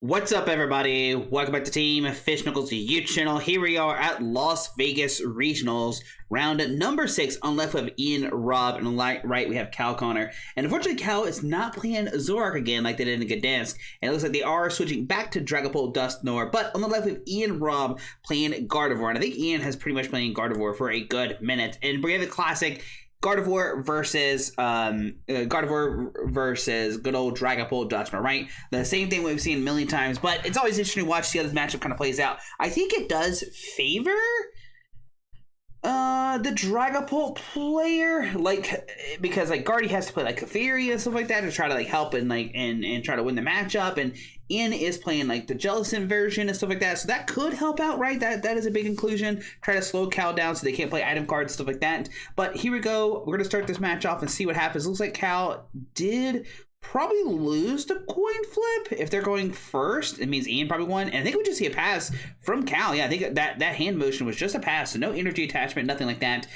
What's up, everybody? Welcome back to Team Fish Knuckles YouTube channel. Here we are at Las Vegas Regionals, round number 6. On left we have Ian, Rob, and on right we have Cal Connor. And unfortunately, Cal is not playing Zorak again like they did in Gdansk. And it looks like they are switching back to Dragapult, Dusknoir. But on the left we have Ian, Rob playing Gardevoir. And I think Ian has pretty much playing Gardevoir for a good minute. And we have the classic Gardevoir versus good old Dragapult Dusknoir, right? The same thing we've seen a million times, but it's always interesting to watch see how this matchup kind of plays out. I think it does favor the Dragapult player, like, because like Guardy has to play like Clefairy and stuff like that to try to like help and like and try to win the matchup, and Ian is playing like the Jellicent version and stuff like that, so that could help out, right? That is a big inclusion. Try to slow Cal down so they can't play item cards, stuff like that. But here we go. We're gonna start this match off and see what happens. Looks like Cal did probably lose the coin flip. If they're going first, it means Ian probably won. And I think we just see a pass from Cal. Yeah, I think that hand motion was just a pass, so no energy attachment, nothing like that.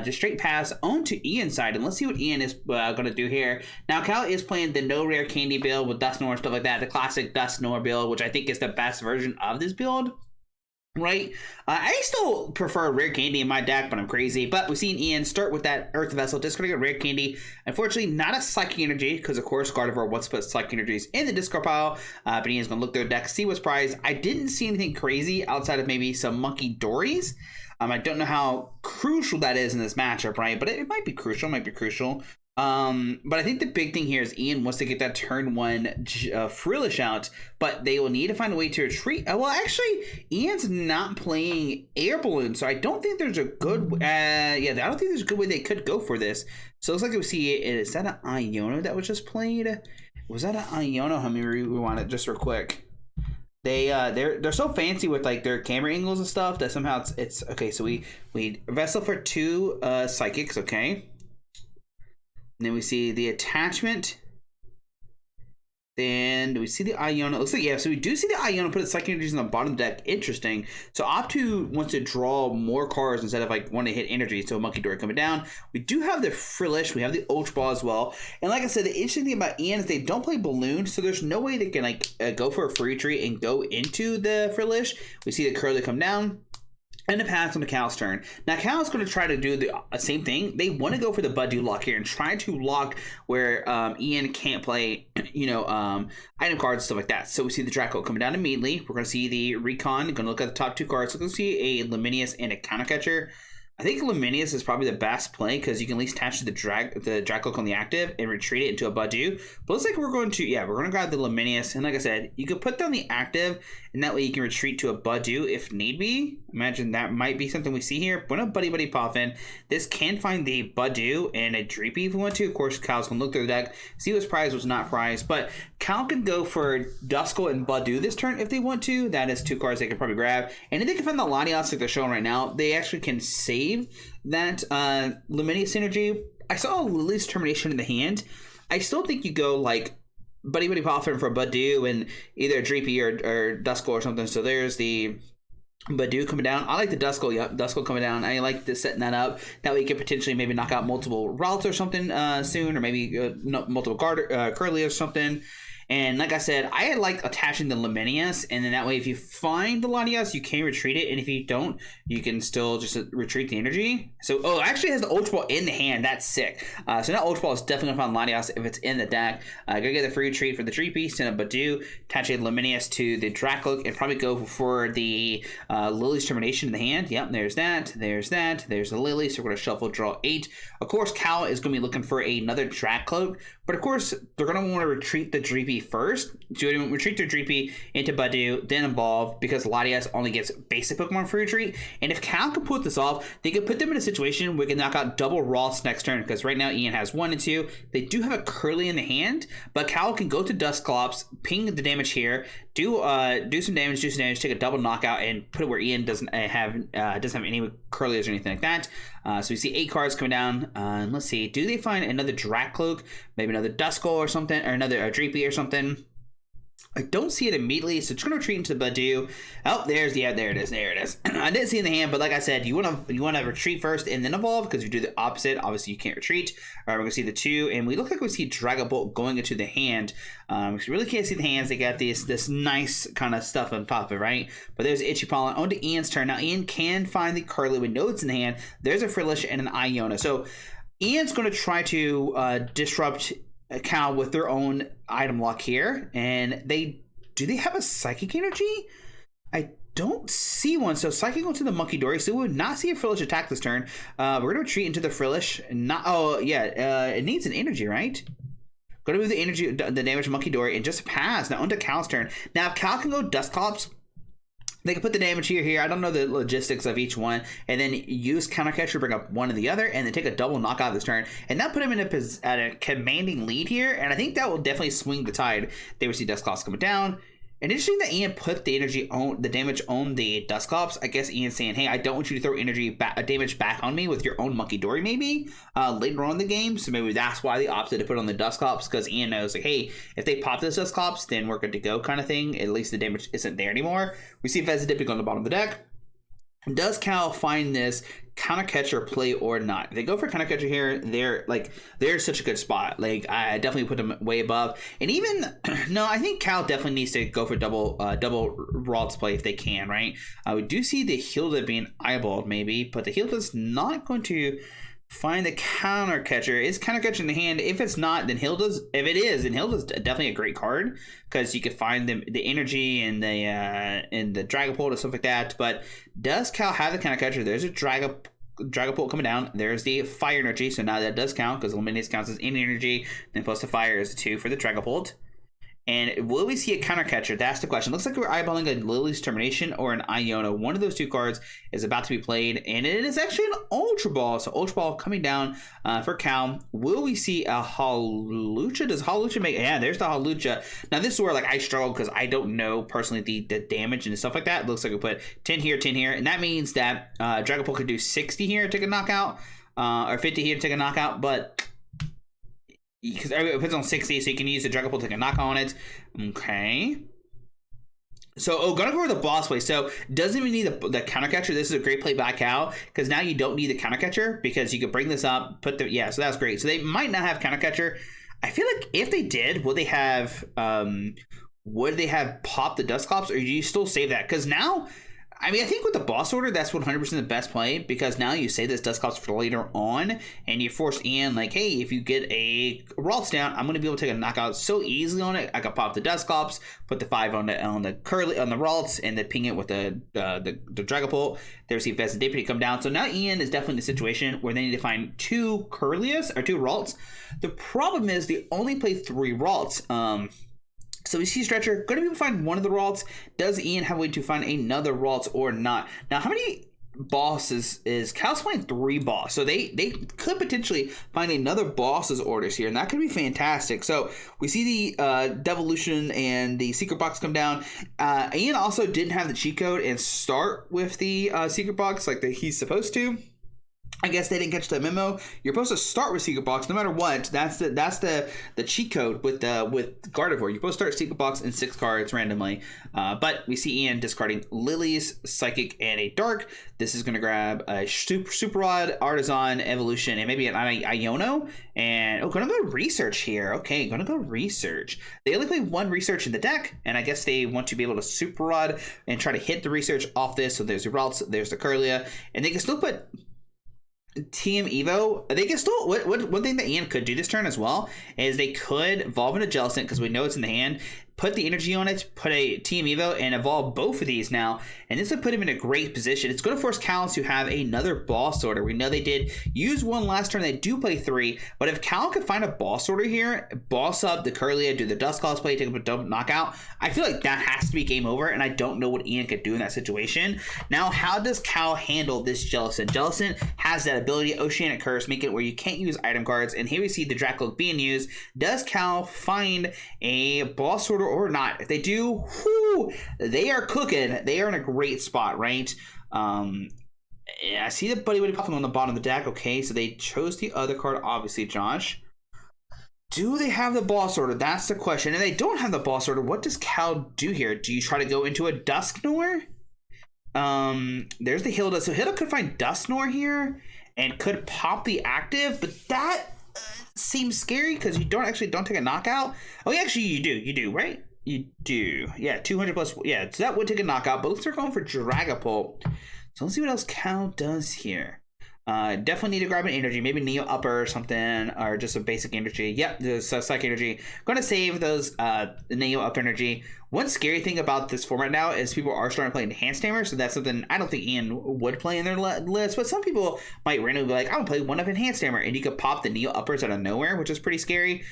Just straight pass onto Ian's side. And let's see what Ian is going to do here. Now, Cal is playing the no rare candy build with Dusknoir and stuff like that, the classic Dusknoir build, which I think is the best version of this build. Right, I still prefer rare candy in my deck, but I'm crazy. But we've seen Ian start with that Earth Vessel, discarding a rare candy. Unfortunately, not a Psychic Energy, because of course Gardevoir wants to put Psychic Energies in the discard pile. But Ian's gonna look through the deck, see what's prized. I didn't see anything crazy outside of maybe some Monkey Dories. I don't know how crucial that is in this matchup, right? But it might be crucial. But I think the big thing here is Ian wants to get that turn 1 Frillish out, but they will need to find a way to retreat. Well, actually, Ian's not playing Air Balloon, so I don't think there's a good, I don't think there's a good way they could go for this. So it looks like we see, is that an Iono that was just played? Was that an Iono? Let me rewind it just real quick. They're so fancy with like their camera angles and stuff that somehow it's okay. So we Vessel for 2 Psychics, okay. And then we see the attachment. Then do we see the Iono? It looks like, yeah, so we do see the Iono put its Psychic Energies on the bottom of the deck. Interesting. So Optu wants to draw more cards instead of like want to hit energy. So Monkey Dory coming down. We do have the Frillish. We have the Ultra Ball as well. And like I said, the interesting thing about Ian is they don't play Balloon. So there's no way they can like go for a free tree and go into the Frillish. We see the Curly come down. And the pass on the Cal's turn. Now, Cal's going to try to do the same thing. They want to go for the Budew lock here and try to lock where Ian can't play, item cards, stuff like that. So we see the Draco coming down immediately. We're going to see the Recon. Going to look at the top 2 cards. So we're going to see a Luminous and a Counter Catcher. I think Luminous is probably the best play because you can at least attach to the Dracloak on the active and retreat it into a Budew. But looks like we're going to grab the Luminous. And like I said, you could put down the active and that way you can retreat to a Budew if need be. Imagine that might be something we see here. Put a Buddy Poffin. This can find the Budew and a Dreepy if we want to. Of course, Cal's going to look through the deck, see what's prized, what's not prized. But Cal can go for Duskull and Budew this turn if they want to. That is 2 cards they can probably grab. And if they can find the Latias like they're showing right now, they actually can save that Luminous energy. I saw Lily's Termination in the hand. I still think you go like Buddy Poffin for Budew and either Dreepy or Duskull or something. So there's the Budew coming down. I like the Duskull. Yep, Duskull coming down. I like setting that up. That way you can potentially maybe knock out multiple routes or something soon, or maybe multiple Curly or something. And like I said, I like attaching the Luminous, and then that way if you find the Latias, you can retreat it, and if you don't, you can still just retreat the energy. So, it actually has the Ultra Ball in the hand. That's sick. So now Ultra Ball is definitely going to find Latias if it's in the deck. Go get the free retreat for the Dreepy, send a Budew, attach a Luminous to the Dracloak, and probably go for the Lily's Termination in the hand. Yep, there's that. There's the Lily, so we're going to shuffle, draw 8. Of course, Cal is going to be looking for another Dracloak, but of course, they're going to want to retreat the Dreepy first. So you retreat their Dreepy into Budew, then Evolve, because Latias only gets basic Pokemon for retreat. And if Cal can put this off, they can put them in a situation where we can knock out double Ross next turn, because right now Ian has 1 and 2. They do have a Curly in the hand, but Cal can go to Dusclops, ping the damage here, do some damage, take a double knockout, and put it where Ian doesn't have any Curlies or anything like that. So we see 8 cards coming down. And let's see, do they find another Dracloak, maybe another Duskull or something, or another Dreepy or something? I don't see it immediately, so just gonna retreat into the Badu. Oh, there it is. I didn't see it in the hand, but like I said, you wanna retreat first and then evolve, because if you do the opposite, obviously you can't retreat. All right, we're gonna see the 2, and we look like we see Dragapult going into the hand. You really can't see the hands. They got this nice kind of stuff on top of it, right? But there's Itchy Pollen. On to Ian's turn. Now Ian can find the Curly. We know it's in the hand. There's a Frillish and an Iona. So Ian's gonna try to disrupt Cal with their own item lock here, and they have a psychic energy? I don't see one. So psychic into the Monkey Dory, so we would not see a Frillish attack this turn. We're gonna retreat into the Frillish. It needs an energy, right? Gonna move the energy, the damage to Monkey Dory, and just pass. Now onto Cal's turn. Now if Cal can go Dusclops, they can put the damage here. I don't know the logistics of each one. And then use Counter Catcher, bring up one or the other, and then take a double knockout this turn. And that put him in a commanding lead here. And I think that will definitely swing the tide. They will see Dusclops coming down. And interesting that Ian put the damage on the Dusclops. I guess Ian's saying, hey, I don't want you to throw damage back on me with your own Monkey Dory maybe later on in the game. So maybe that's why they opted to put on the Dusclops, because Ian knows, like, hey, if they pop this Dusclops, then we're good to go kind of thing. At least the damage isn't there anymore. We see Vezadipic on the bottom of the deck. Does Cal find this Counter Catcher play or not? If they go for Counter Catcher here, they're such a good spot. Like, I definitely put them way above. And even no, I think Cal definitely needs to go for double Ralts play if they can, right? We do see the Hilda being eyeballed maybe, but the Hilda's not going to find the Counter Catcher. Is Counter Catcher in the hand? If it's not, then Hilda's. If it is, then Hilda's definitely a great card, because you could find the energy and the Dragapult and stuff like that. But does Cal have the Counter Catcher? There's a Dragapult coming down. There's the Fire Energy, so now that does count, because Eliminates counts as any energy. Then plus the Fire is 2 for the Dragapult. And will we see a Counter Catcher? That's the question. Looks like we're eyeballing a Lily's Termination or an Iona. One of those two cards is about to be played, and it is actually an Ultra Ball. So Ultra Ball coming down for Cal. Will we see a Hawlucha? Does Hawlucha make... Yeah, there's the Hawlucha. Now this is where like I struggle, because I don't know personally the damage and stuff like that. It looks like we put 10 here, 10 here, and that means that Dragapult could do 60 here to take a knockout, or 50 here to take a knockout, but... because it puts on 60, so you can use the Dragapult to take a knock on it. Okay. So, gonna go over the boss play. So, doesn't even need the Counter Catcher. This is a great play by Cal, because now you don't need the Counter Catcher, because you could bring this up, so that's great. So, they might not have Counter Catcher. I feel like if they did, would they have popped the Dusclops, or do you still save that? Because now... I mean, I think with the boss order, that's 100% the best play, because now you say this Dusclops for later on, and you force Ian, like, hey, if you get a Ralts down, I'm going to be able to take a knockout so easily on it. I can pop the Dusclops, put the 5 on the Curly on the Ralts, and then ping it with the Dragapult. There's the Vezadipic come down. So now Ian is definitely in a situation where they need to find 2 Curlias or 2 Ralts. The problem is they only play 3 Ralts. So we see Stretcher, going to be able to find one of the Ralts. Does Ian have a way to find another Ralts or not? Now, how many bosses is Cal's playing? 3 boss. So they could potentially find another boss's orders here, and that could be fantastic. So we see the Devolution and the Secret Box come down. Ian also didn't have the cheat code and start with the Secret Box like he's supposed to. I guess they didn't catch the memo. You're supposed to start with Secret Box no matter what. That's the cheat code with Gardevoir. You're supposed to start Secret Box in 6 cards randomly. But we see Ian discarding Lilies, Psychic, and a Dark. This is going to grab a Super Rod, Artisan, Evolution, and maybe an Iono. And going to go Research here. Okay, going to go Research. They only play 1 Research in the deck, and I guess they want to be able to Super Rod and try to hit the Research off this. So there's the Ralts, there's the Curlia, and they can still put Team Evo. They can still... One thing that Ian could do this turn as well is they could evolve into Jellicent, because we know it's in the hand, put the energy on it, put a Team Evo, and evolve both of these now. And this would put him in a great position. It's going to force Cal to have another boss order. We know they did use 1 last turn. They do play 3. But if Cal could find a boss order here, boss up the Curlia, do the Dusclops play, take up a double knockout, I feel like that has to be game over. And I don't know what Ian could do in that situation. Now, how does Cal handle this Jellicent? Jellicent has that ability, Oceanic Curse, make it where you can't use item cards. And here we see the Dracloak being used. Does Cal find a boss order or not? If they do, whoo, they are cooking. They are in a great spot, right? I see the Buddy Buddy popping on the bottom of the deck. Okay, so they chose the other card, obviously, Josh. Do they have the boss order? That's the question. If they don't have the boss order, what does Cal do here? Do you try to go into a Dusknoir? There's the Hilda. So Hilda could find Dusknoir here and could pop the active, but that seems scary because you don't take a knockout. Oh, yeah, actually you do, right? You do. Yeah, 200 plus. Yeah, so that would take a knockout, but let's start going for Dragapult. So let's see what else Cal does here. Definitely need to grab an energy, maybe Neo Upper or something, or just a basic energy. Yep, there's Psych Energy. Going to save those Neo Up Energy. One scary thing about this format now is people are starting to play Enhanced Hammer, so that's something I don't think Ian would play in their list, but some people might randomly be like, I'm going to play one of Enhanced Hammer, and you could pop the Neo Uppers out of nowhere, which is pretty scary.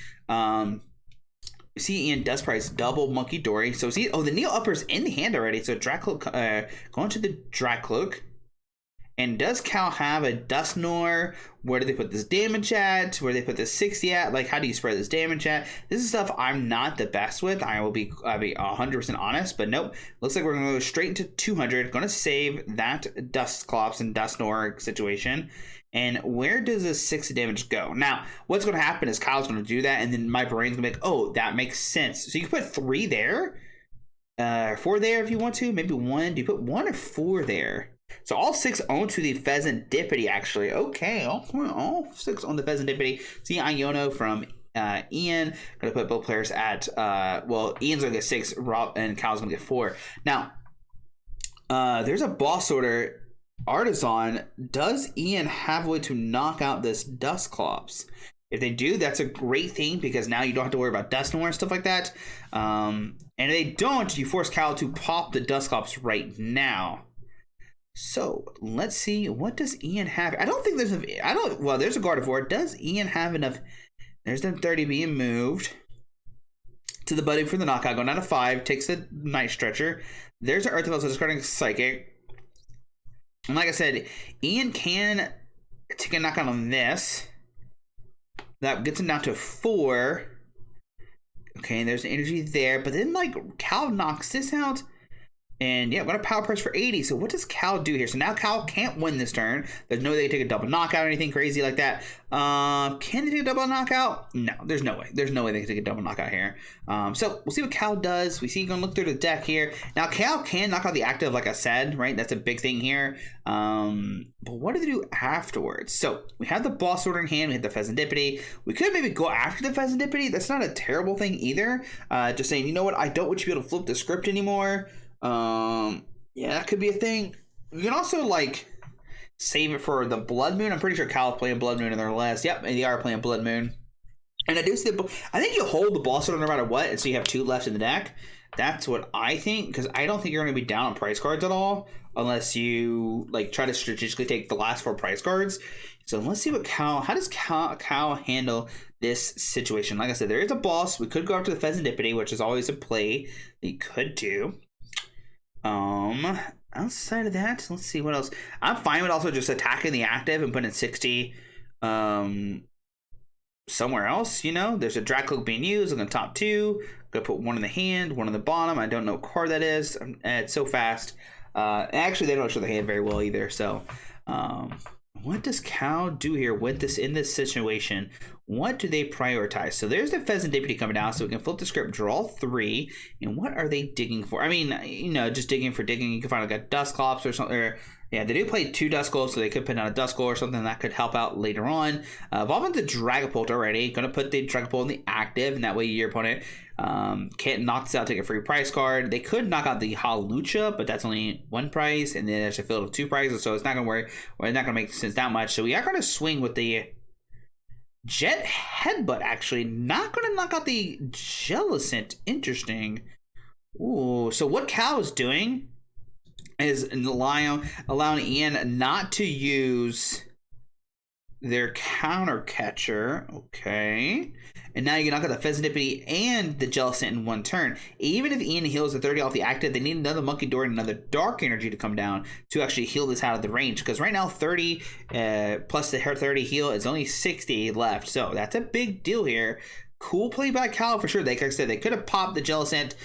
See, Ian does price double Monkey Dory. So see, the Neo Upper's in the hand already, so Dracloak, going to the Dracloak. And does Cal have a Dusknoir? Where do they put this damage at? Where do they put this 60 at? Like, how do you spread this damage at? This is stuff I'm not the best with. I'll be 100% honest, but nope. Looks like we're going to go straight into 200. Going to save that Dusclops and Dusknoir situation. And where does this 60 damage go? Now, what's going to happen is Kyle's going to do that, and then my brain's going to be like, oh, that makes sense. So you can put 3 there, 4 there if you want to. Maybe 1. Do you put 1 or 4 there? So all 6 onto the Pheasantipity, actually. Okay, all 6 on the Pheasantipity. See Iono from Ian. Going to put both players at, Ian's going to get 6, Rob and Kyle's going to get 4. Now, there's a boss order. Artisan, does Ian have a way to knock out this Dusclops? If they do, that's a great thing because now you don't have to worry about Dusknoir and stuff like that. And if they don't, you force Cal to pop the Dusclops right now. So let's see, what does Ian have? I don't think there's there's a Gardevoir. Does Ian have enough? There's the 30 being moved to the buddy for the knockout, going down to 5, takes the Night Stretcher. There's an Earthfell, so discarding Psychic. And like I said, Ian can take a knockout on this. That gets him down to 4. Okay, and there's energy there, but then like Cal knocks this out. And yeah, I'm going to power press for 80. So what does Cal do here? So now Cal can't win this turn. There's no way they take a double knockout or anything crazy like that. Can they take a double knockout? No, there's no way. There's no way they can take a double knockout here. So we'll see what Cal does. We see you going to look through the deck here. Now Cal can knock out the active, like I said, right? That's a big thing here. But what do they do afterwards? So we have the boss order in hand. We have the Pheasantipity. We could maybe go after the Pheasantipity. That's not a terrible thing either. Just saying, you know what? I don't want you to be able to flip the script anymore. Yeah, that could be a thing. You can also like save it for the Blood Moon. I'm pretty sure Cal is playing Blood Moon in their list. Yep, and they are playing Blood Moon. And I do see I think you hold the boss order no matter what, and so you have 2 left in the deck. That's what I think, because I don't think you're going to be down on price cards at all, unless you like try to strategically take the last 4 price cards. So let's see what how does Cal handle this situation? Like I said, there is a boss. We could go after the Pheasantipity, which is always a play that you could do. Outside of that, let's see what else. I'm fine with also just attacking the active and putting 60 somewhere else. You know, there's a Dracloak being used. I'm gonna top 2. Gonna put 1 in the hand, 1 in the bottom. I don't know what card that is. It's so fast. Actually, they don't show the hand very well either. So what does Cal do here with this in this situation? What do they prioritize? So there's the Pheasantipity coming down, so we can flip the script, draw 3. And what are they digging for? I mean, you know, just digging for digging. You can find like a Dusclops or something. Or, yeah, they do play 2 Dusclops, so they could put down a Duskull or something that could help out later on. Evolving the Dragapult already. Going to put the Dragapult in the active, and that way your opponent can't knock this out, take a free price card. They could knock out the Hawlucha, but that's only 1 price, and then there's a field of 2 prices, so it's not going to work. Or it's not going to make sense that much. So we are going to swing with the Jet Headbutt, actually. Not going to knock out the Jellicent. Interesting. Ooh, so what Cal is doing is allowing Ian not to use their counter catcher. Okay. And now you can knock out the Pheasantipity and the Jellicent in 1 turn. Even if Ian heals the 30 off the active, they need another Monkey Door and another Dark Energy to come down to actually heal this out of the range. Because right now, 30 plus the 30 heal is only 60 left. So that's a big deal here. Cool play by Cal for sure. Like I said, they could have popped the Jellicent.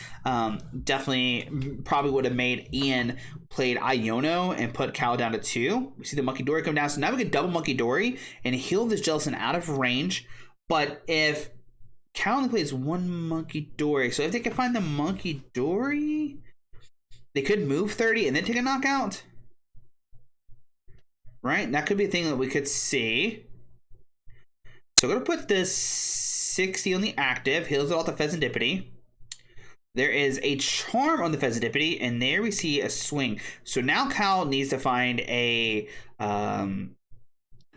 Definitely probably would have made Ian played Iono and put Cal down to 2. We see the Monkey Dory come down. So now we can double Monkey Dory and heal this Jellicent out of range. But if Cal only plays one Monkey Dory. So if they can find the Monkey Dory, they could move 30 and then take a knockout. Right? That could be a thing that we could see. So we're going to put this 60 on the active. Heals it off the Pheasantipity. There is a charm on the Pheasantipity, and there we see a swing. So now Cal needs to find a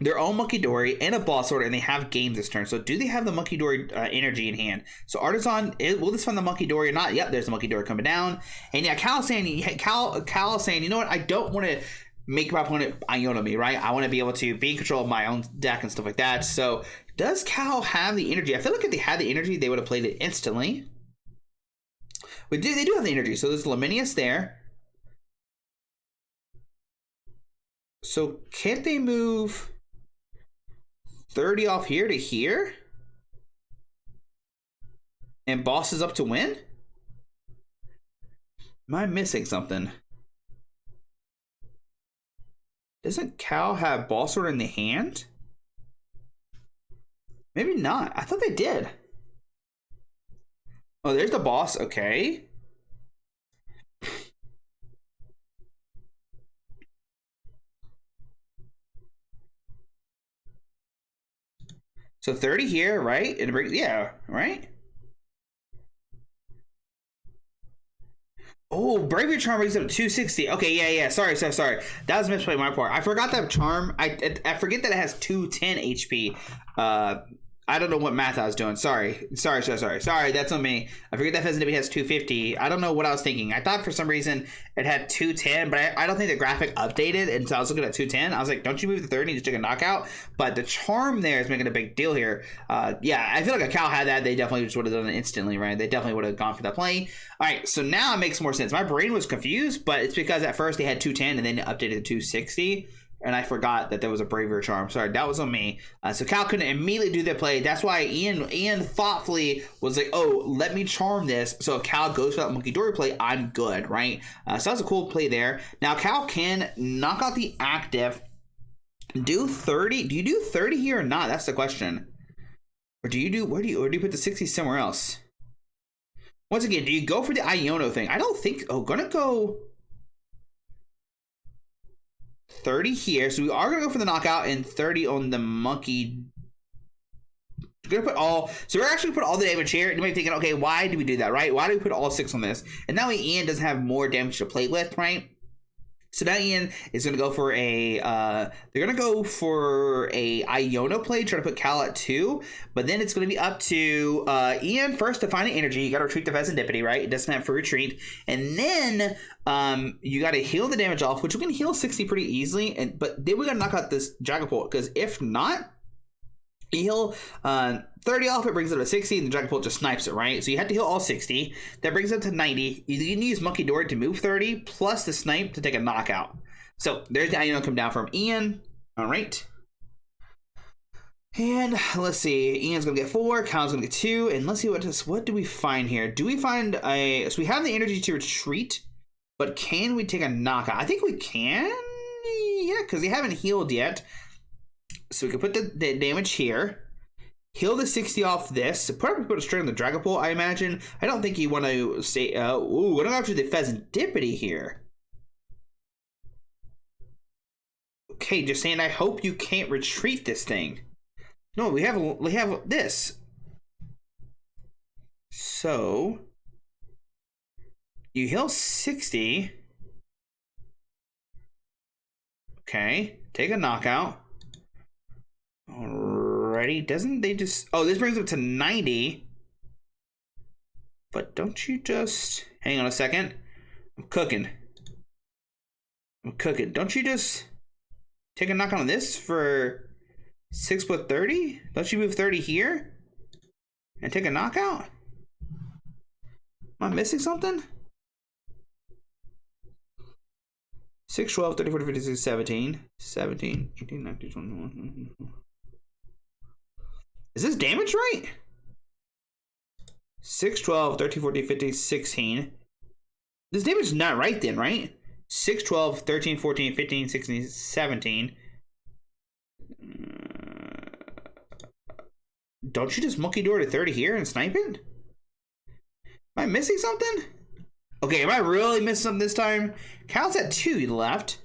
their own Monkey Dory and a Boss Order, and they have games this turn. So do they have the Monkey Dory energy in hand? So Artisan, will this find the Monkey Dory or not? Yep, there's the Monkey Dory coming down. And yeah, Cal is saying, you know what? I don't want to make my opponent Iona me, right? I want to be able to be in control of my own deck and stuff like that. So does Cal have the energy? I feel like if they had the energy, they would have played it instantly. They do have the energy. So there's Laminius there. So can't they move 30 off here to here? And Boss is up to win? Am I missing something? Doesn't Cal have Boss Order in the hand? Maybe not. I thought they did. Oh, there's the boss. Okay. So 30 here, right? Yeah, right? Oh, Bravery Charm brings up to 260. Okay, yeah. Sorry. That was misplay on my part. I forgot that Charm. I forget that it has 210 HP. I don't know what math I was doing. Sorry. That's on me. I forget that Pheasantipity has 250. I don't know what I was thinking. I thought for some reason it had 210, but I don't think the graphic updated. And so I was looking at 210. I was like, don't you move the 30 and just take a knockout? But the Charm there is making a big deal here. Yeah, I feel like if Cal had that, they definitely just would have done it instantly, right? They definitely would have gone for that play. All right, so now it makes more sense. My brain was confused, but it's because at first they had 210 and then it updated to 260. And I forgot that there was a Bravery Charm. Sorry, that was on me. So Cal couldn't immediately do the play. That's why Ian thoughtfully was like, oh, let me charm this. So if Cal goes for that Monkey Dory play, I'm good, right? So that was a cool play there. Now Cal can knock out the active. Do 30. Do you do 30 here or not? That's the question. Or do you put the 60 somewhere else? Once again, do you go for the Iono thing? I don't think. Oh, gonna go 30 here. So we are going to go for the knockout and 30 on the monkey. We're going to put all. So we're actually put all the damage here. You might be thinking, okay, why do we do that, right? Why do we put all 6 on this? And that way Ian doesn't have more damage to play with, right? So now Ian is going to go for a, they're going to go for a Iono play, try to put Cal at 2, but then it's going to be up to Ian first to find an energy. You got to retreat the Pheasantipity, right? It doesn't have for retreat. And then you got to heal the damage off, which we can heal 60 pretty easily, but then we got to knock out this Dragapult, because if not, you heal 30 off, it brings it to 60, and the Dragapult just snipes it, right? So you have to heal all 60. That brings it to 90. You can use Monkey Dory to move 30, plus the snipe to take a knockout. So there's the Iono come down from Ian. All right. And let's see. Ian's going to get 4. Cal's going to get 2. And let's see what do we find here? Do we find a... So we have the energy to retreat, but can we take a knockout? I think we can. Yeah, because they haven't healed yet. So we can put the damage here. Heal the 60 off this. Probably put it straight on the Dragapult, I imagine. I don't think you want to say... we're going to go after the Pheasantipity here. Okay, just saying, I hope you can't retreat this thing. No, we have this. So... You heal 60. Okay, take a knockout. Alrighty, doesn't they just... Oh, this brings up to 90. But don't you just... Hang on a second. I'm cooking. Don't you just take a knockout on this for 6 foot 30? Don't you move 30 here? And take a knockout? Am I missing something? 6, 12, 30, 40, 50, 60, 17, 17, 18, 19, 21. Is this damage right? 6, 12, 13, 14, 15, 16. This damage is not right then, right? 6, 12, 13, 14, 15, 16, 17. don't you just Monkey Door to 30 here and snipe it? Am I missing something? Okay, am I really missing something this time? Cal's at 2 left.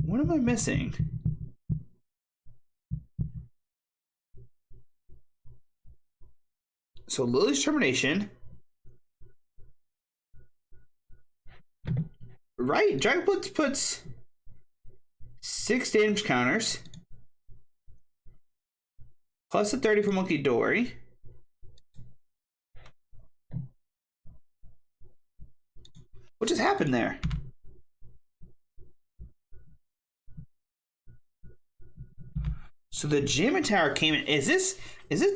What am I missing? So Lily's Termination. Right, Dragapult puts 6 damage counters. Plus a 30 for Monkey Dory. What just happened there? So the Jamming Tower came in. Is this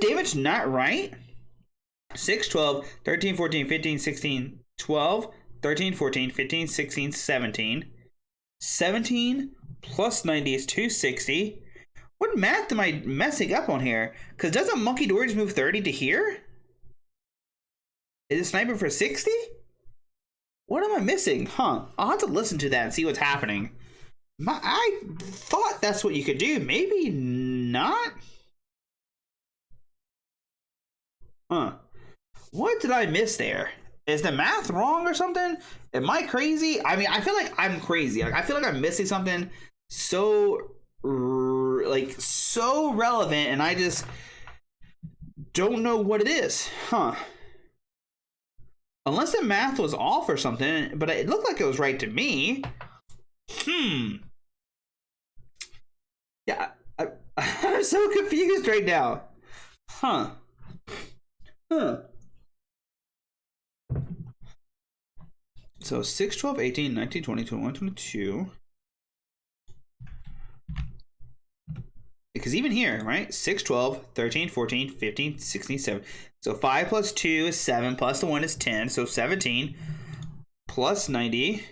damage not right? 6, 12, 13, 14, 15, 16, 12, 13, 14, 15, 16, 17. 17 plus 90 is 260. What math am I messing up on here? Because doesn't Monkey Dory just move 30 to here? Is it sniping for 60? What am I missing? Huh. I'll have to listen to that and see what's happening. I thought that's what you could do. Maybe not? Huh. What did I miss there? Is the math wrong or something? Am I crazy? I mean, I feel like I'm crazy. Like, I feel like I'm missing something so relevant, and I just don't know what it is. Huh. Unless the math was off or something, but it looked like it was right to me. Yeah, I'm so confused right now. Huh. So 6, 12, 18, 19, 20, 21, 22. Because even here, right? 6, 12, 13, 14, 15, 16, 17. So 5 plus 2 is 7, plus the 1 is 10. So 17 plus 90.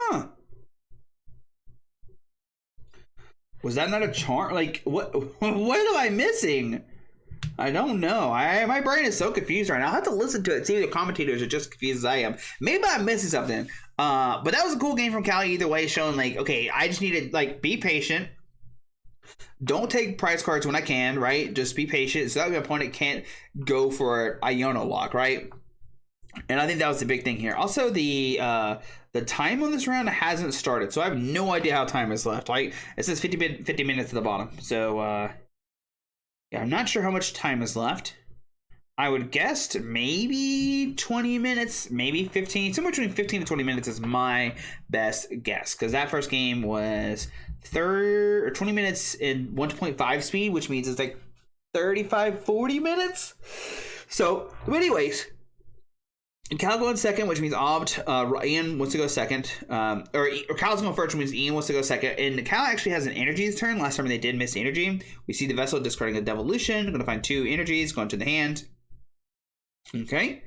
Huh. Was that not a charm? Like, what am I missing? I don't know. My brain is so confused right now. I'll have to listen to it, see if the commentators are just confused as I am. Maybe I'm missing something. But that was a cool game from Cali either way, showing like, okay, I just need to like be patient. Don't take prize cards when I can, right? Just be patient so that my opponent can't go for Iono lock, right? And I think that was the big thing here. Also, the time on this round hasn't started, so I have no idea how time is left. Like, it says 50 minutes at the bottom. So, yeah, I'm not sure how much time is left. I would guess maybe 20 minutes, maybe 15. Somewhere between 15 to 20 minutes is my best guess. Because that first game was 20 minutes in 1.5 speed, which means it's like 35, 40 minutes. So, but anyways, Cal going second, which means Ian wants to go second. Or Cal's going first, which means Ian wants to go second. And Cal actually has an energy this turn. Last time they did miss energy. We see the vessel discarding a devolution. Going to find 2 energies going to the hand. Okay.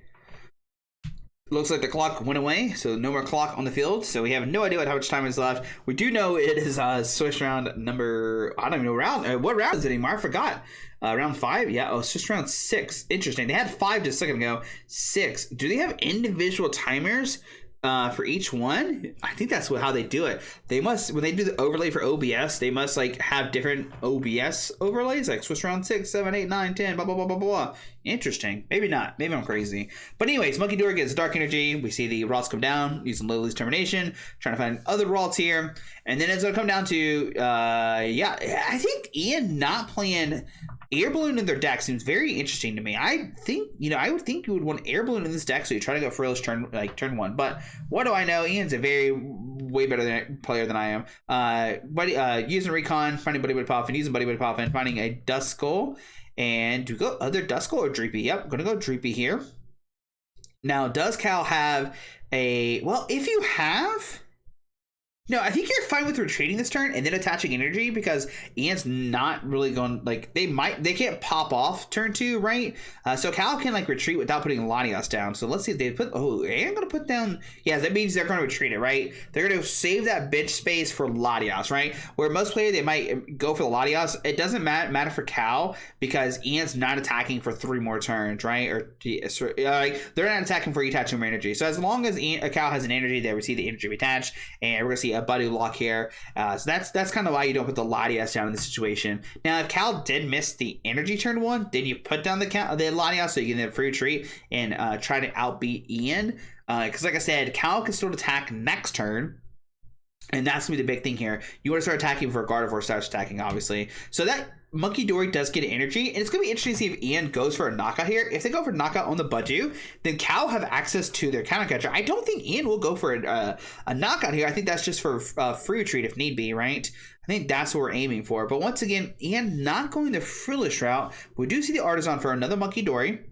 Looks like the clock went away, so no more clock on the field. So we have no idea how much time is left. We do know it is Swiss round number, I don't even know round. What round is it anymore? I forgot. Round 5? Yeah, oh, it's just round 6. Interesting. They had 5 just a second ago. 6. Do they have individual timers for each one? I think that's how they do it. They must, when they do the overlay for OBS, they must like have different OBS overlays, like Swiss round 6, 7, 8, 9, 10, blah, blah, blah, blah, blah. Interesting. Maybe not. Maybe I'm crazy. But anyways, Monkey Dory gets Dark Energy. We see the Ralts come down using Lily's Termination, trying to find other Ralts here. And then it's going to come down to, yeah, I think Ian not playing Air Balloon in their deck seems very interesting to me. I think, I would think you would want Air Balloon in this deck, so you try to go Frillish turn 1. But what do I know? Ian's a way better player than I am. But using Recon, finding Buddy Buddy Poffin, using Buddy Buddy Poffin, finding a Duskull. And do we go other Duskull or Dreepy? Yep, I'm going to go Dreepy here. Now, does Cal have a... Well, if you have... No, I think you're fine with retreating this turn and then attaching energy, because Ian's not really going, like, they can't pop off turn 2, right? So Cal can, like, retreat without putting Latias down. So let's see if they put, Ian going to put down, yeah, that means they're going to retreat it, right? They're going to save that bench space for Latias, right? Where most players, they might go for the Latias. It doesn't matter for Cal, because Ian's not attacking for 3 more turns, right? Or they're not attacking for you attaching more energy. So as long as Cal has an energy, they receive the energy attached, and we're going to see Buddy lock here. So that's kind of why you don't put the Latias down in this situation. Now, if Cal did miss the energy turn one, then you put down the Latias so you can get a free retreat and try to outbeat Ian. Because like I said, Cal can still attack next turn. And that's going to be the big thing here. You want to start attacking before Gardevoir starts attacking, obviously. So that Monkey Dory does get energy. And it's going to be interesting to see if Ian goes for a knockout here. If they go for a knockout on the Budew, then Cal have access to their counter catcher. I don't think Ian will go for a knockout here. I think that's just for free retreat if need be, right? I think that's what we're aiming for. But once again, Ian not going the Frillish route. We do see the Artisan for another Monkey Dory.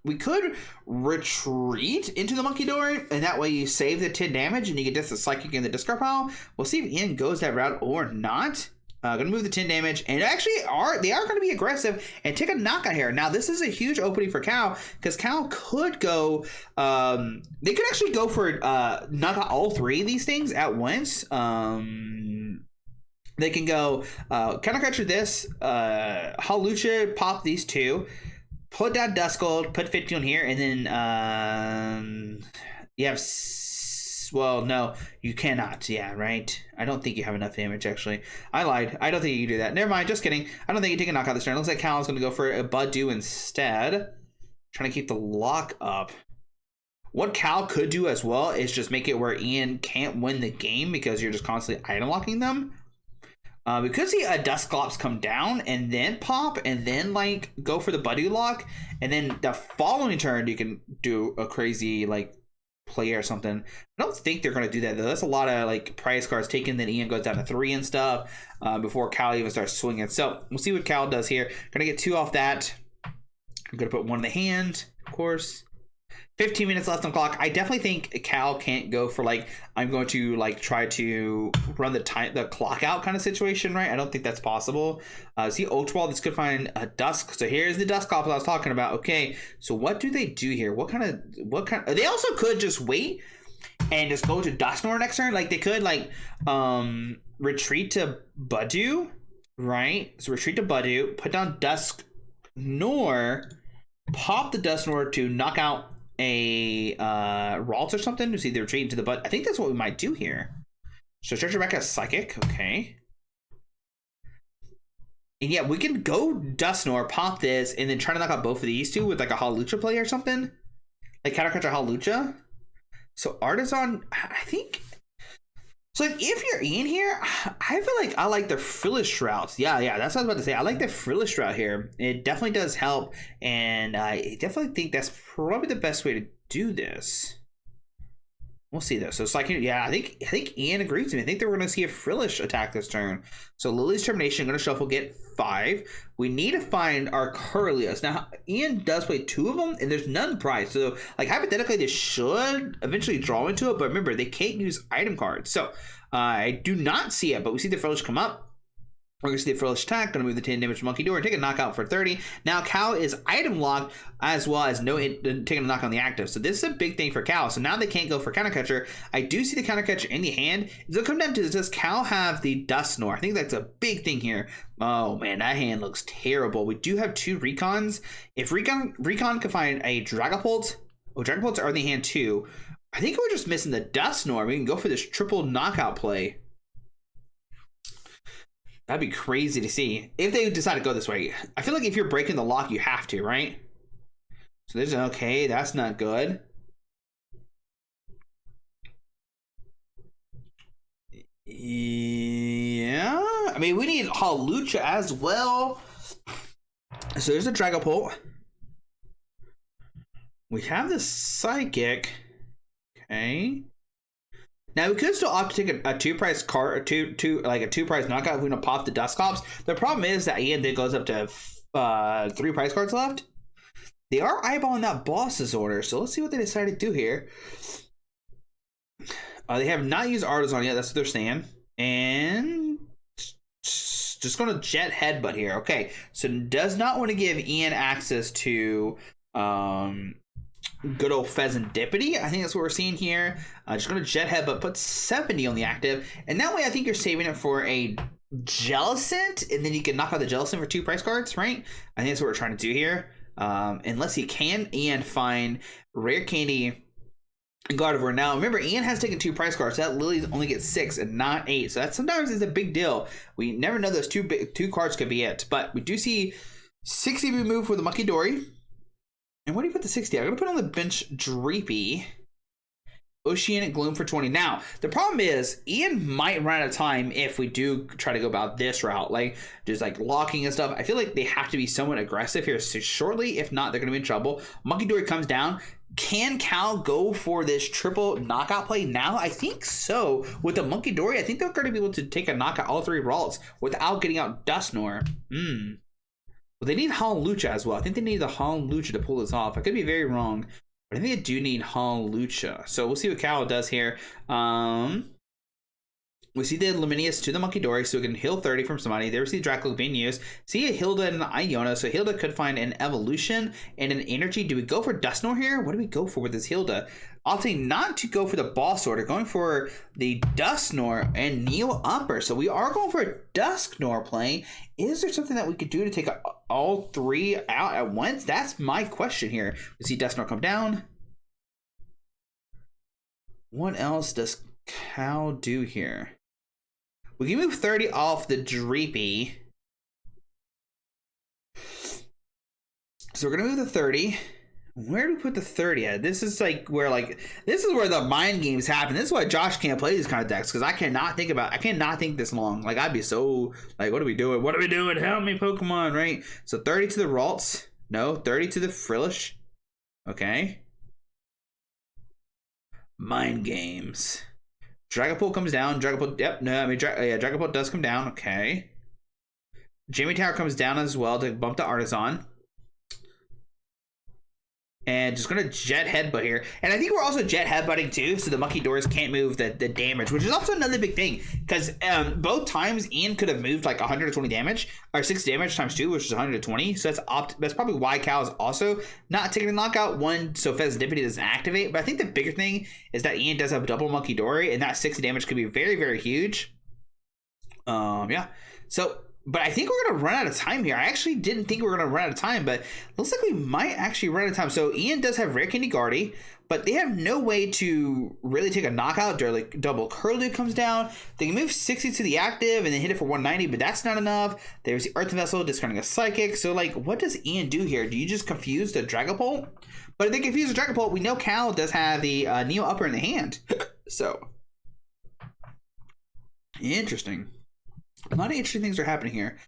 We could retreat into the Monkey Dory, and that way you save the 10 damage, and you get just the Psychic in the discard pile. We'll see if Ian goes that route or not. Gonna move the 10 damage, and actually they are going to be aggressive and take a knockout here. Now, this is a huge opening for Cal, because Cal could go, they could actually go for knockout all three of these things at once. They can go counter catcher this, Hawlucha, pop these two, put down Duskull, put 50 on here, and then you have... Well, no, you cannot. Yeah, right? I don't think you have enough damage, actually. I lied. I don't think you can do that. Never mind, just kidding. I don't think you take a knockout this turn. It looks like Cal is going to go for a Budew instead. Trying to keep the lock up. What Cal could do as well is just make it where Ian can't win the game because you're just constantly item locking them. We could see a Dusclops come down and then pop and then like go for the Budew lock, and then the following turn you can do a crazy like play or something. I don't think they're going to do that though. That's a lot of like prize cards taken. Then Ian goes down to 3 and stuff before Cal even starts swinging. So we'll see what Cal does here. Gonna get 2 off that. I'm gonna put 1 in the hand, of course. 15 minutes left on clock. I definitely think Cal can't go for like, I'm going to like try to run the clock out kind of situation, right? I don't think that's possible. See Ultra Ball, this could find a Dusk. So here's the Dusclops I was talking about. Okay, so what do they do here? What kind of, they also could just wait and just go to Dusknoir next turn. Like they could like retreat to Budew, right? So retreat to Budew, put down Dusknoir, pop the Dusknoir to knock out a Ralt or something to see the retreat into the butt. I think that's what we might do here. So stretch it back as Psychic, okay. And yeah, we can go Dusknoir, pop this, and then try to knock out both of these two with like a Hawlucha play or something. Like countercatcher Hawlucha. So Artisan, I think. So like if you're in here, I feel like I like the Frillish routes. Yeah, that's what I was about to say. I like the Frillish route here. It definitely does help, and I definitely think that's probably the best way to do this. We'll see though. So it's like, yeah, I think Ian agrees with me. I think that we're going to see a Frillish attack this turn. So Lily's Termination, going to shuffle, get 5. We need to find our Curlios. Now, Ian does play 2 of them, and there's none prized. So, like, hypothetically, they should eventually draw into it. But remember, they can't use item cards. So, I do not see it, but we see the Frillish come up. We're going to see the Frillish attack, going to move the 10 damage to Monkey Door, take a knockout for 30. Now, Cal is item locked as well as taking a knock on the active. So this is a big thing for Cal. So now they can't go for counter catcher. I do see the counter catcher in the hand. It's going to come down to, does Cal have the Dusknoir? I think that's a big thing here. Oh man, that hand looks terrible. We do have 2 Recons. If Recon can find a Dragapult, Dragapults are in the hand too. I think we're just missing the Dusknoir. We can go for this triple knockout play. That'd be crazy to see if they decide to go this way. I feel like if you're breaking the lock, you have to, right? So there's okay. That's not good. Yeah. I mean, we need Hawlucha as well. So there's a Dragapult. We have the Psychic. Okay. Now we could still opt to take a 2-prize card, a 2-prize knockout if we don't pop the Dusclops. The problem is that Ian then goes up to 3 prize cards left. They are eyeballing that boss's order, so let's see what they decide to do here. They have not used Artisan yet. That's what they're saying, and just going to Jet Headbutt here. Okay, so does not want to give Ian access to good old Pheasantipity. I think that's what we're seeing here. Just going to Jet Headbutt, put 70 on the active, and that way I think you're saving it for a Jellicent, and then you can knock out the Jellicent for 2 price cards, right? I think that's what we're trying to do here. Unless he can, Ian find Rare Candy Gardevoir. Now, remember, Ian has taken 2 price cards, so that Lily only gets 6 and not 8. So that sometimes is a big deal. We never know those two cards could be it. But we do see 60 be moved for the Monkey Dory. And what do you put the 60? I'm going to put on the bench Dreepy. Oceanic Gloom for 20. Now, the problem is, Ian might run out of time if we do try to go about this route. Like, just like locking and stuff. I feel like they have to be somewhat aggressive here shortly. If not, they're going to be in trouble. Monkey Dory comes down. Can Cal go for this triple knockout play now? I think so. With the Monkey Dory, I think they're going to be able to take a knockout all 3 routes without getting out Dusknoir. Well, they need Hallelujah as well. I think they need the Hallelujah to pull this off. I could be very wrong, but I think they do need Hallelujah. So we'll see what Cal does here. We see the Luminous to the Monkey Dory, so we can heal 30 from somebody. There we see Dracula being used. See a Hilda and an Iona, so Hilda could find an Evolution and an Energy. Do we go for Dusknoir here? What do we go for with this Hilda? Opting not to go for the Boss Order, going for the Dusknoir and Neo Upper. So we are going for a Dusknoir play. Is there something that we could do to take all 3 out at once? That's my question here. We see Dusknoir come down. What else does Cal do here? We can move 30 off the Dreepy. So we're going to move the 30. Where do we put the 30 at? This is like where this is where the mind games happen. This is why Josh can't play these kind of decks, because I cannot think this long. Like, I'd be so like, what are we doing? What are we doing? Help me, Pokemon, right? So 30 to the Ralts. No, 30 to the Frillish. Okay. Mind games. Dragapult comes down. Dragapult, yep, no, I mean, Dragapult does come down. Okay. Jamie Tower comes down as well to bump the Artisan. And just going to Jet Headbutt here. And I think we're also Jet Headbutting too, so the Monkey Doors can't move the damage, which is also another big thing. Because both times Ian could have moved like 120 damage, or 6 damage times 2, which is 120. So that's probably why Cal is also not taking a knockout. One, so Fezandipity doesn't activate. But I think the bigger thing is that Ian does have double Monkey Dory, and that 60 damage could be very, very huge. Yeah. So... but I think we're going to run out of time here. I actually didn't think we were going to run out of time, but looks like we might actually run out of time. So Ian does have Rare Candy Guardy, but they have no way to really take a knockout. They're like double Curlew comes down. They can move 60 to the active and then hit it for 190, but that's not enough. There's the Earth Vessel discarding a Psychic. So like, what does Ian do here? Do you just confuse the Dragapult? But if they confuse the Dragapult, we know Cal does have the Neo Upper in the hand. So interesting. A lot of interesting things are happening here.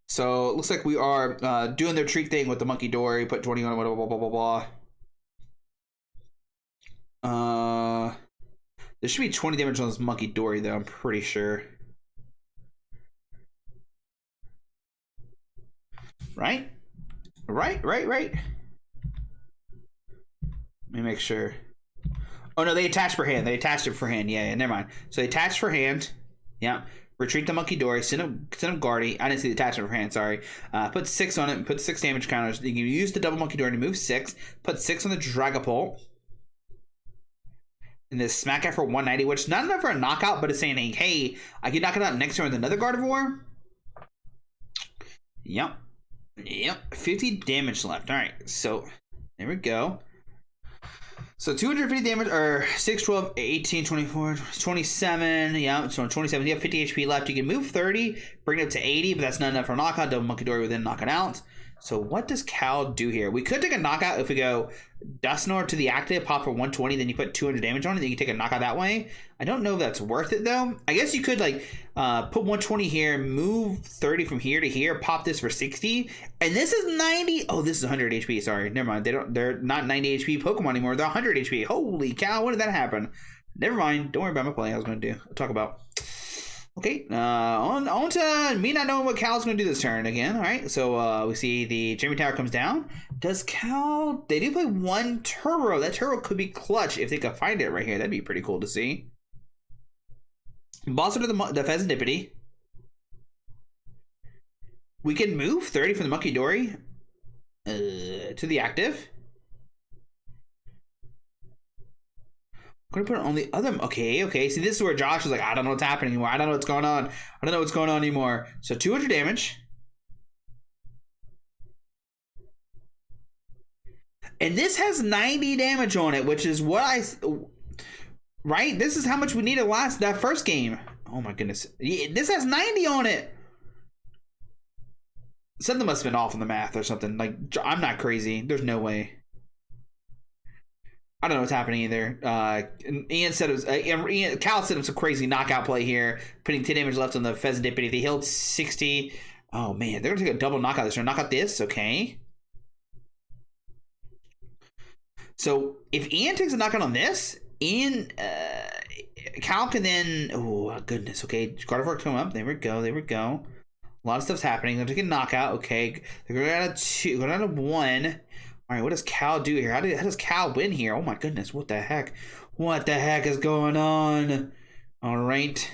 So it looks like we are doing their trick thing with the Monkey Dory. Put 20 on, blah, blah, blah, blah, blah. There should be 20 damage on this Monkey Dory, though, I'm pretty sure. Right? Right. Let me make sure. Oh, no, they attached for hand. They attached it for hand. Yeah, never mind. So they attached for hand. Yeah. Retreat the Monkey Dory, send him Guardy. I didn't see the attachment for hand, sorry. Put 6 on it, put 6 damage counters. You can use the double Monkey Dory to move 6. Put 6 on the Dragapult. And this Smack It for 190, which is not enough for a knockout, but it's saying, hey, I can knock it out next turn with another Gardevoir. Yep. 50 damage left. Alright, so there we go. So 250 damage, or 6, 12, 18, 24, 27. Yeah, so 27. You have 50 HP left. You can move 30, bring it up to 80, but that's not enough for a knockout. Double Monkey Dory will then knock it out. So what does Cal do here? We could take a knockout if we go Dusknoir to the active, pop for 120, then you put 200 damage on it, then you can take a knockout that way. I don't know if that's worth it, though. I guess you could, like, put 120 here, move 30 from here to here, pop this for 60, and this is 90. Oh, this is 100 HP. Sorry, never mind. They're not 90 HP Pokemon anymore. They're 100 HP. Holy cow, when did that happen? Never mind. Don't worry about my play. I was going to talk about. Okay, on to me not knowing what Cal's going to do this turn again. All right, so we see the Jamie Tower comes down. Does Cal... they do play 1 Turbo. That Turbo could be clutch if they could find it right here. That'd be pretty cool to see. Boss to the Fezandipity. We can move 30 from the Monkey Dory to the active. I'm gonna put it on the other. Okay. See, this is where Josh is like, I don't know what's happening anymore. I don't know what's going on anymore. So 200 damage. And this has 90 damage on it, which is what Right? This is how much we needed that first game. Oh my goodness. This has 90 on it. Something must have been off in the math or something. Like, I'm not crazy. There's no way. I don't know what's happening either. Ian said it was. Cal said it was a crazy knockout play here, putting 10 damage left on the Pheasant Dip. But if he healed 60, oh man, they're gonna take a double knockout this turn. Knock out this, okay. So if Ian takes a knockout on this, Cal can then. Oh goodness, okay. Gardevoir come up. There we go. There we go. A lot of stuff's happening. They're taking a knockout. Okay, they're going down to 2. Going down to 1. All right, what does Cal do here? How does Cal win here? Oh my goodness, what the heck? What the heck is going on? All right.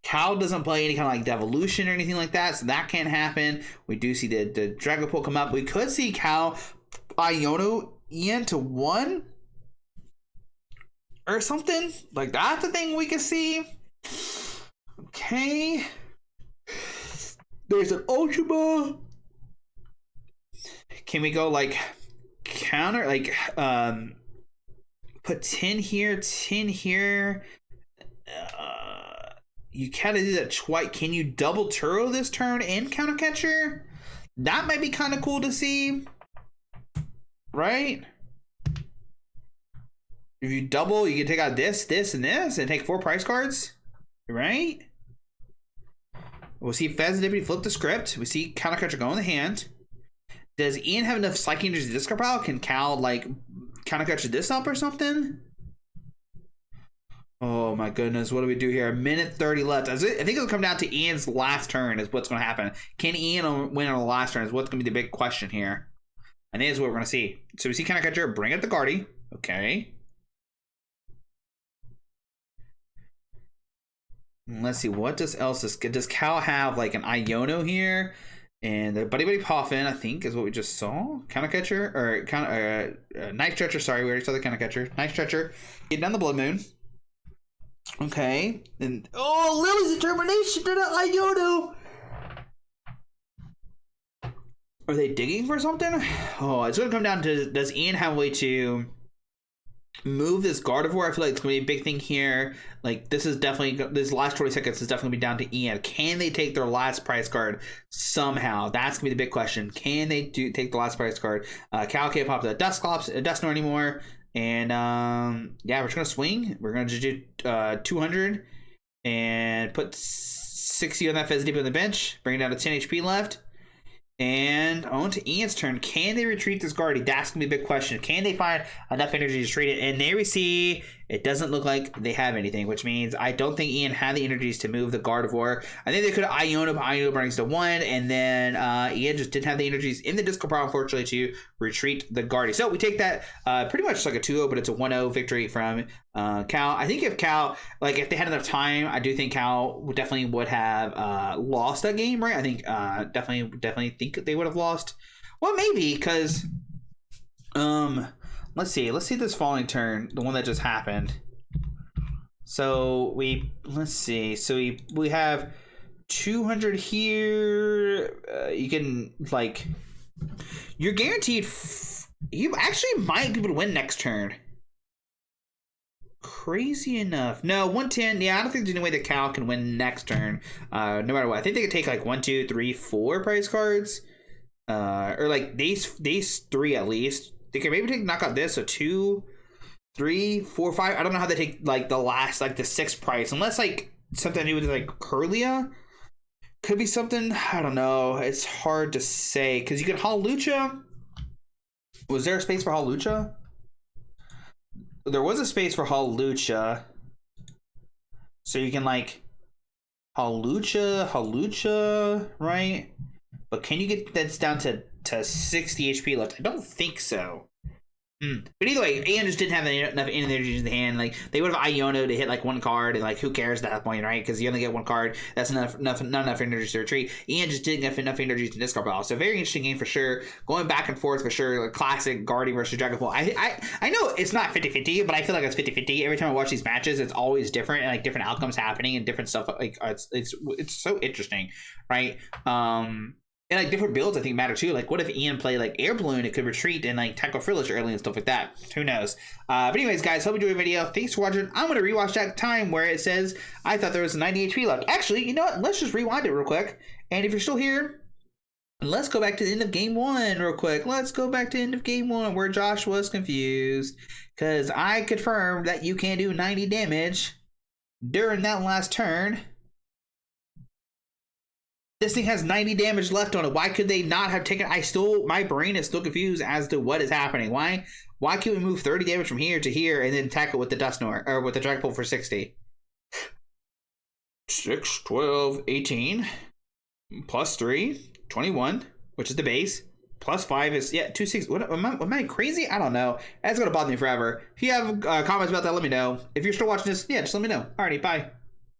Cal doesn't play any kind of like devolution or anything like that, so that can't happen. We do see the Dragapult come up. We could see Cal Iono Ian to 1 or something. Like, that's the thing we can see. Okay. There's an Ultra Ball. Can we go like counter, like put 10 here, 10 here? You kind of do that twice. Can you double Turo this turn and counter catcher? That might be kind of cool to see, right? If you double, you can take out this, this, and this, and take 4 price cards, right? We'll see Pheasant Dip flip the script. We see counter catcher go in the hand. Does Ian have enough psychic energy to discard pile? Can Cal like counter catch this up or something? Oh my goodness, what do we do here? 1:30 left. I think it'll come down to Ian's last turn is what's going to happen. Can Ian win on the last turn is what's going to be the big question here. I think that's what we're going to see. So we see counter catcher, bring up the Guardy. Okay. Let's see, what does Cal have like an Iono here? And the Buddy Poffin, I think, is what we just saw. Counter catcher, or Knife Stretcher, sorry, we already saw the counter catcher. Knife Stretcher, get down the Blood Moon. Okay. And Lily's Determination to the Iono! Are they digging for something? Oh, it's gonna come down to, does Ian have a way to move this Gardevoir? I feel like it's gonna be a big thing here. Like, this is definitely, this last 20 seconds is definitely gonna be down to Ian. Can they take their last prize card somehow? That's gonna be the big question. Can they take the last prize card? Cal can't pop the Dusknoir anymore. And yeah, we're just gonna swing. We're gonna just do 200 and put 60 on that Pheasant Dip on the bench. Bring it down to 10 HP left. And on to Ian's turn. Can they retreat this Guardy? That's going to be a big question. Can they find enough energy to treat it? And there we see it doesn't look like they have anything, which means I don't think Ian had the energies to move the Gardevoir. I think they could have Iono brings to 1, and then Ian just didn't have the energies in the disco pile, unfortunately, to retreat the Guardy. So we take that pretty much like a 2-0, but it's a 1-0 victory from Cal. I think if Cal, like, if they had enough time, I do think Cal would have lost that game, right? I think definitely think they would have lost. Well, maybe, because let's see this following turn, the one that just happened. So we have 200 here. You can, like, you're guaranteed you actually might be able to win next turn. Crazy enough. No, 110. Yeah, I don't think there's any way that Cal can win next turn. No matter what. I think they could take like 1, 2, 3, 4 prize cards. Or like these 3 at least. They could maybe knock out this, so 2, 3, 4, 5. I don't know how they take like the last, like the 6th price, unless like something to do with like Curlia. Could be something. I don't know. It's hard to say because you could Hawlucha. Was there a space for Hawlucha? There was a space for Hawlucha. So you can like Hawlucha, right? But can you get that down to 60 HP left? I don't think so. But either way, Ian just didn't have enough energy in the hand. Like, they would have Iono to hit like 1 card, and like, who cares at that point, right? Because you only get 1 card. That's not enough energy to retreat. Ian just didn't have enough energy to discard pile. So very interesting game for sure. Going back and forth for sure. Like, classic Guardy versus Dragapult. I know it's not 50-50, but I feel like it's 50-50. Every time I watch these matches, it's always different, and like different outcomes happening and different stuff. Like, it's so interesting, right? And like different builds, I think matter too. Like, what if Ian played like Air Balloon? It could retreat and like tackle Frillish early and stuff like that. Who knows? But anyways, guys, hope you enjoyed the video. Thanks for watching. I'm gonna rewatch that time where it says I thought there was 90 HP left. Actually, you know what? Let's just rewind it real quick. And if you're still here, let's go back to the end of game 1 real quick. Let's go back to the end of game 1 where Josh was confused because I confirmed that you can do 90 damage during that last turn. This thing has 90 damage left on it. Why could they not have taken... my brain is still confused as to what is happening. Why can't we move 30 damage from here to here and then attack it with the Dusknoir, or with the Dragapult for 60? 6, 12, 18. Plus 3, 21, which is the base. Plus 5 is, 2, 6. What, am I crazy? I don't know. That's going to bother me forever. If you have comments about that, let me know. If you're still watching this, just let me know. Alrighty, bye.